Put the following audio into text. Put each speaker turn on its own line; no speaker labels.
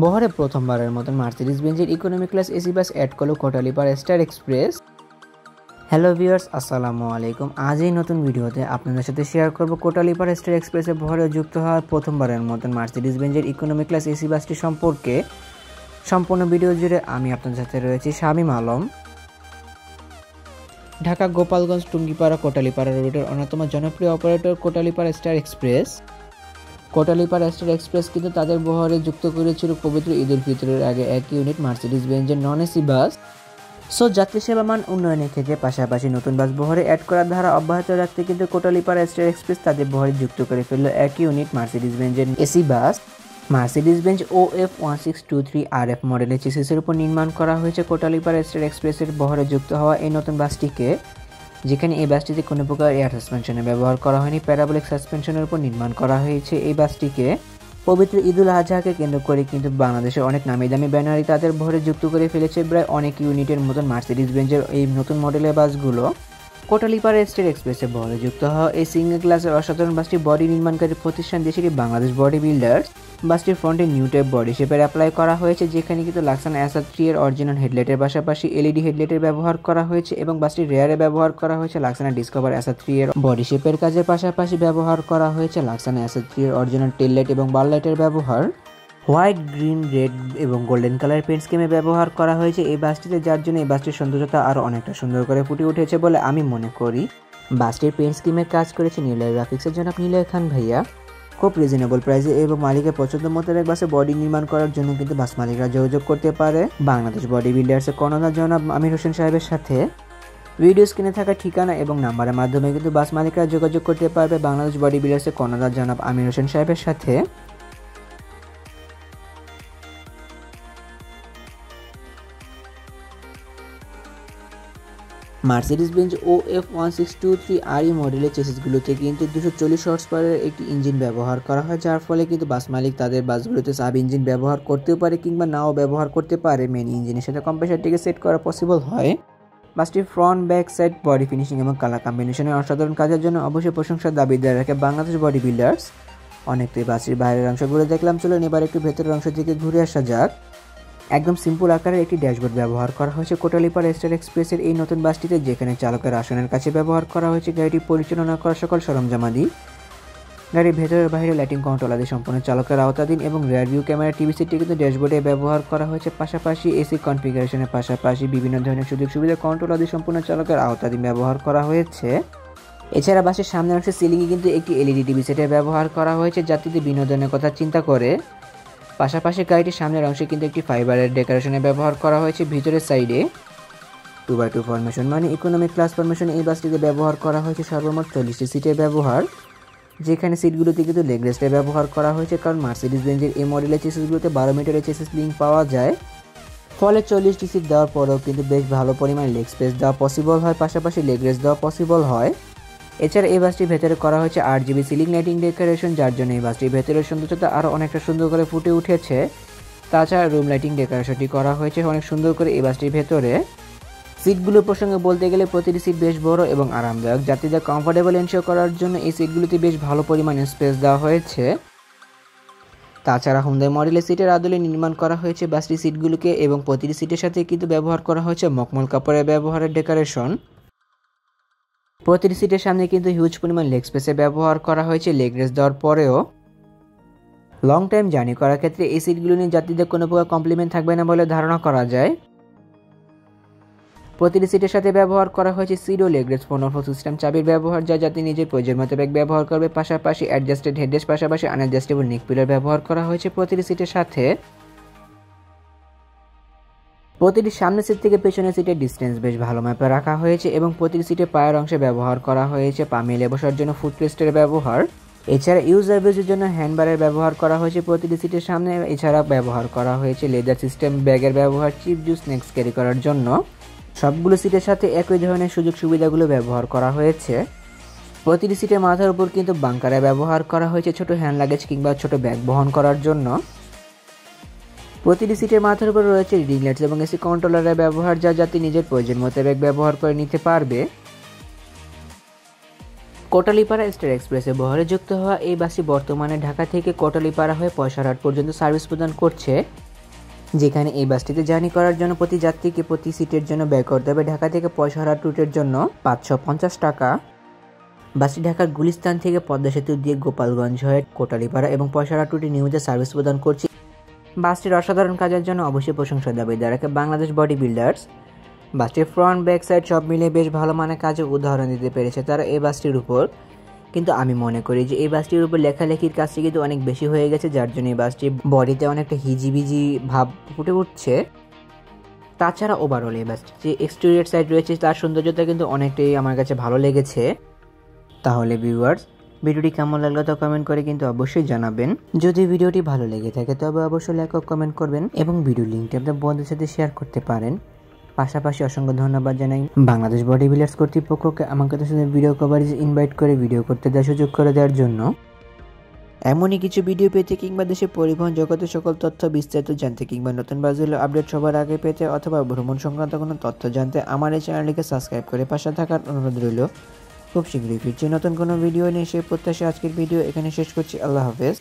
বহরে প্রথমবারের মতন মার্সিডিজ বেঞ্জের economy class AC bus add করলো Kotalipara star express. Hello viewers, আসসালামু আলাইকুম। আজ এই নতুন ভিডিওতে আপনাদের সাথে শেয়ার করব কোটালীপাড় স্টার এক্সপ্রেসে বহরে যুক্ত হওয়ার প্রথমবারের মতন মার্সিডিজ বেঞ্জের ইকোনমি ক্লাস এসি বাসটি সম্পর্কে। সম্পূর্ণ ভিডিও জুড়ে আমি আপনাদের সাথে রয়েছি শামীম আলম। ঢাকা গোপালগঞ্জ টুঙ্গিপাড়া কোটালীপাড়া রুটের অন্যতম জনপ্রিয় operator Kotalipara star express. Kotalipara star express কিন্তু তাদের বহরে যুক্ত করেছিল পবিত্র ঈদ উল ফিতরের আগে এক ইউনিট মার্সিডিজ বেঞ্জের নন এসি বাস। যাত্রী সেবা মান উন্নয়নের ক্ষেত্রে পাশাপাশি নতুন বাস বহরে অ্যাড করার ধারা অব্যাহত রাখতে কিন্তু কোটালীপাড় স্টার এক্সপ্রেস তাদের বহরে যুক্ত করে ফেলল এক ইউনিট মার্সিডিজ বেঞ্জের AC bus. Mercedes Benz OF1623 RF মডেলের চেসিসের উপর নির্মাণ করা হয়েছে কোটালীপাড় স্টার এক্সপ্রেসের বহরে যুক্ত হওয়া এই নতুন বাসটিকে, যেখানে এই বাসটিতে কোনো প্রকার এয়ার সাসপেনশনের ব্যবহার করা হয়নি, প্যারাবোলিক সাসপেনশনের উপর নির্মাণ করা হয়েছে এই বাসটিকে। পবিত্র ঈদুল আজহাকে কেন্দ্র করে কিন্তু বাংলাদেশের অনেক নামি দামি ব্যানারই তাদের ভরে যুক্ত করে ফেলেছে প্রায় অনেক ইউনিটের মতন মার্সিডিজ বেঞ্জের এই নতুন মডেলের বাসগুলো। কোটালীপাড় স্টার এক্সপ্রেসে বহরে যুক্ত হওয়া এই সিঙ্গেল ক্লাসের অসাধারণ বাসটি বডি নির্মাণকারী প্রতিষ্ঠান দেশেরই বাংলাদেশ বডি বিল্ডার্স। বাসটির ফ্রন্টে নিউ টাইপ বডি শেপের অ্যাপ্লাই করা হয়েছে, যেখানে কিন্তু লাক্সানা SR3 এর অরিজিনাল হেডলাইটের পাশাপাশি LED হেডলাইটের ব্যবহার করা হয়েছে এবং বাসটির রেয়ারে ব্যবহার করা হয়েছে লাক্সানা ডিসকভার SR3 এর বডি শেপের কাজের পাশাপাশি ব্যবহার করা হয়েছে লাক্সানা SR3 এর অরিজিনাল টেল লাইট এবং বাল লাইটের ব্যবহার। হোয়াইট, গ্রিন, রেড এবং গোল্ডেন কালার পেন্ট স্কিমে ব্যবহার করা হয়েছে এই বাসটিতে, যার জন্য এই বাসটির সৌন্দর্যতা আরও অনেকটা সুন্দর করে ফুটে উঠেছে বলে আমি মনে করি। বাসটির পেন্ট স্কিমের কাজ করেছে নিলয় গ্রাফিক্সের জনাব নিলয় খান ভাইয়া। খুব রিজনেবল প্রাইসে এবং মালিকের পছন্দ মতো এক বাসে বডি নির্মাণ করার জন্য কিন্তু বাস মালিকরা যোগাযোগ করতে পারে বাংলাদেশ বডি বিল্ডার্সের কর্ণধার জনাব আমির হোসেন সাহেবের সাথে। ভিডিও স্ক্রিনে থাকা ঠিকানা এবং নাম্বারের মাধ্যমে কিন্তু বাস মালিকরা যোগাযোগ করতে পারবে বাংলাদেশ বডি বিল্ডার্সের কর্ণধার জনাব আমির হোসেন সাহেবের সাথে। মার্সিডিজ বেঞ্জ OF1623 RE মডেলের চেসিসগুলোতে কিন্তু 240 হর্স পাওয়ারের একটি ইঞ্জিন ব্যবহার করা হয়, যার ফলে কিন্তু বাস মালিক তাদের বাসগুলোতে সাব ইঞ্জিন ব্যবহার করতেও পারে কিংবা নাও ব্যবহার করতে পারে। মেন ইঞ্জিনের সাথে কম্প্রেসারটিকে সেট করা পসিবল হয়। বাসটির front, back side, body finishing এবং কালার কম্বিনেশনের অসাধারণ কাজের জন্য অবশ্যই প্রশংসার দাবিদার রাখে বাংলাদেশ বডি বিল্ডার্স। অনেকটাই বাসটির বাইরের অংশগুলো দেখলাম, চলুন এবার একটু ভেতরের অংশ থেকে ঘুরে আসা যাক। একদম সিম্পল আকারের একটি ড্যাশবোর্ড ব্যবহার করা হয়েছে কোটালীপাড় স্টার এক্সপ্রেসের এই নতুন বাসটিতে, যেখানে চালকের আসনের কাছে ব্যবহার করা হয়েছে গাড়িটি পরিচালনা করা সকল সরঞ্জামাদি। গাড়ির ভেতরের বাইরে লাইটিং কন্ট্রোল আদি সম্পূর্ণ চালকের আওতাধীন এবং রিয়ার ভিউ ক্যামেরা টিভি সিটটি কিন্তু ড্যাশবোর্ডে ব্যবহার করা হয়েছে। পাশাপাশি এসি কনফিগারেশনের পাশাপাশি বিভিন্ন ধরনের সুযোগ সুবিধা কন্ট্রোল আদি সম্পূর্ণ চালকের আওতাধীন ব্যবহার করা হয়েছে। এছাড়া বাসের সামনের অংশের সিলিংয়ে কিন্তু একটি LED টিভি সেটের ব্যবহার করা হয়েছে যাত্রীদের বিনোদনের কথা চিন্তা করে। পাশাপাশি গাড়িটির সামনের অংশে কিন্তু একটি ফাইবারের ডেকোরেশনে ব্যবহার করা হয়েছে ভিতরের সাইডে। 2x2 ফরমেশন মানে ইকোনমিক ক্লাস ফরমেশন এই বাসটিতে ব্যবহার করা হয়েছে সর্বমোট 40টি সিটের ব্যবহার, যেখানে সিটগুলোতে কিন্তু লেগ রেস্টের ব্যবহার করা হয়েছে, কারণ মার্সিডিজ বেঞ্জের এই মডেলের চেসিসগুলোতে 12 মিটারের চেসিস লিঙ্ক পাওয়া যায়, ফলে 40টি সিট দেওয়ার পরেও কিন্তু বেশ ভালো পরিমাণে লেগ স্পেস দেওয়া পসিবল হয়, পাশাপাশি লেগ রেস্ট দেওয়া পসিবল হয়। এছাড়া এই বাসটির ভেতরে করা হয়েছে RGB সিলিং লাইটিং ডেকোরেশন, যার জন্য এই বাসটির ভেতরের সৌন্দর্যতা আরও অনেকটা সুন্দর করে ফুটে উঠেছে। তাছাড়া রুম লাইটিং ডেকোরেশনটি করা হয়েছে অনেক সুন্দর করে এই বাসটির ভেতরে। সিটগুলোর প্রসঙ্গে বলতে গেলে প্রতিটি সিট বেশ বড় এবং আরামদায়ক, যাত্রীদের কমফোর্টেবল এনশিওর করার জন্য এই সিটগুলোতে বেশ ভালো পরিমাণে স্পেস দেওয়া হয়েছে। তাছাড়া হুন্ডাই মডেলের সিটের আদলে নির্মাণ করা হয়েছে বাসটির সিটগুলোকে এবং প্রতিটি সিটের সাথে কিন্তু ব্যবহার করা হয়েছে মখমল কাপড়ের ব্যবহারের ডেকোরেশন। প্রতিটি সিটের সামনে কিন্তু হিউজ পরিমাণ লেগ স্পেসে ব্যবহার করা হয়েছে লেগ রেস্ট দেওয়ার পরেও। লং টাইম জার্নি করার ক্ষেত্রে এই সিটগুলো নিয়ে যাত্রীদের কোনো প্রকার কমপ্লিমেন্ট থাকবে না বলে ধারণা করা যায়। প্রতিটি সিটের সাথে ব্যবহার করা হয়েছে সিডো leg rest phone off system চাবির ব্যবহার, যা যাত্রী নিজের প্রয়োজন মতো ব্যাগ ব্যবহার করবে। পাশাপাশি অ্যাডজাস্টেড হেডরেস্ট পাশাপাশি আনঅ্যাডজাস্টেবল নেক পিলার ব্যবহার করা হয়েছে প্রতিটি সিটের সাথে। প্রতিটি সামনের সিট থেকে পেছনের সিটের ডিস্টেন্স বেশ ভালো মাপে রাখা হয়েছে এবং প্রতিটি সিটে পায়ের অংশে ব্যবহার করা হয়েছে পা মেলে বসার জন্য ফুটরেস্টের ব্যবহার। এছাড়া ইউজার বেজের জন্য হ্যান্ডবারের ব্যবহার করা হয়েছে প্রতিটি সিটের সামনে। এছাড়া ব্যবহার করা হয়েছে লেদার সিস্টেম ব্যাগের ব্যবহার চিপ জুস স্ন্যাক্স ক্যারি করার জন্য। সবগুলো সিটের সাথে একই ধরনের সুযোগ সুবিধাগুলো ব্যবহার করা হয়েছে। প্রতিটি সিটের মাথার উপর কিন্তু বাঙ্কারে ব্যবহার করা হয়েছে ছোট হ্যান্ড লাগেজ কিংবা ছোট ব্যাগ বহন করার জন্য। প্রতিটি সিটের মাথার উপর রয়েছে রিডিং লাইটস এবং এসি কন্ট্রোলারের ব্যবহার, যা যাত্রী নিজের প্রয়োজন মতো ব্যাগ ব্যবহার করে নিতে পারবে। কোটালীপাড়া স্টার এক্সপ্রেসে বহরে যুক্ত হওয়া এই বাসটি বর্তমানে ঢাকা থেকে কোটালীপাড়া হয়ে পয়সারহাট পর্যন্ত সার্ভিস প্রদান করছে। যেখানে এই বাসটিতে জার্নি করার জন্য প্রতি যাত্রীকে প্রতি সিটের জন্য ব্যয় করতে হবে ঢাকা থেকে পয়সাহাট রুটের জন্য 550 টাকা। বাসটি ঢাকার গুলিস্তান থেকে পদ্মা সেতু দিয়ে গোপালগঞ্জ হয়ে কোটালীপাড়া এবং পয়সাহাট রুটে নিয়মিত সার্ভিস প্রদান করছে। বাসটির অসাধারণ কাজের জন্য অবশ্যই প্রশংসা দাবিদার রাখে বাংলাদেশ বডি বিল্ডার্স। বাসটির ফ্রন্ট ব্যাক সাইড সব মিলিয়ে বেশ ভালো মানের কাজের উদাহরণ দিতে পেরেছে তারা এই বাসটির উপর। কিন্তু আমি মনে করি যে এই বাসটির উপর লেখালেখির কাজটি কিন্তু অনেক বেশি হয়ে গেছে, যার জন্য এই বাসটির বডিতে অনেকটা হিজিবিজি ভাব ফুটে উঠছে। তাছাড়া ওভারঅল এই বাসটির যে এক্সটেরিয়র সাইড রয়েছে তার সৌন্দর্যতা কিন্তু অনেকটাই আমার কাছে ভালো লেগেছে। তাহলে ভিউয়ার্স, ভিডিওটি কেমন লাগলো তা কমেন্ট করে কিন্তু অবশ্যই জানাবেন। যদি ভিডিওটি ভালো লেগে থাকে তবে অবশ্যই লাইক ও কমেন্ট করবেন এবং ভিডিও লিঙ্কটি আপনার বন্ধুদের সাথে শেয়ার করতে পারেন। পাশাপাশি অসংখ্য ধন্যবাদ জানাই বাংলাদেশ বডি বিল্ডার্স কর্তৃপক্ষকে আমাকে তাদের সাথে ভিডিও কভারেজ ইনভাইট করে ভিডিও করতে দেওয়ার সুযোগ করে দেওয়ার জন্য। এমনই কিছু ভিডিও পেতে কিংবা দেশের পরিবহন জগতের সকল তথ্য বিস্তারিত জানতে কিংবা নতুন বাসগুলো আপডেট সবার আগে পেতে অথবা ভ্রমণ সংক্রান্ত কোনো তথ্য জানতে আমার এই চ্যানেলটিকে সাবস্ক্রাইব করে পাশে থাকার অনুরোধ রইল। খুব শীঘ্রই ফিরছি নতুন কোনো ভিডিও নিয়ে, সেই প্রত্যাশা আজকের ভিডিও এখানে শেষ করছি। আল্লাহ হাফেজ।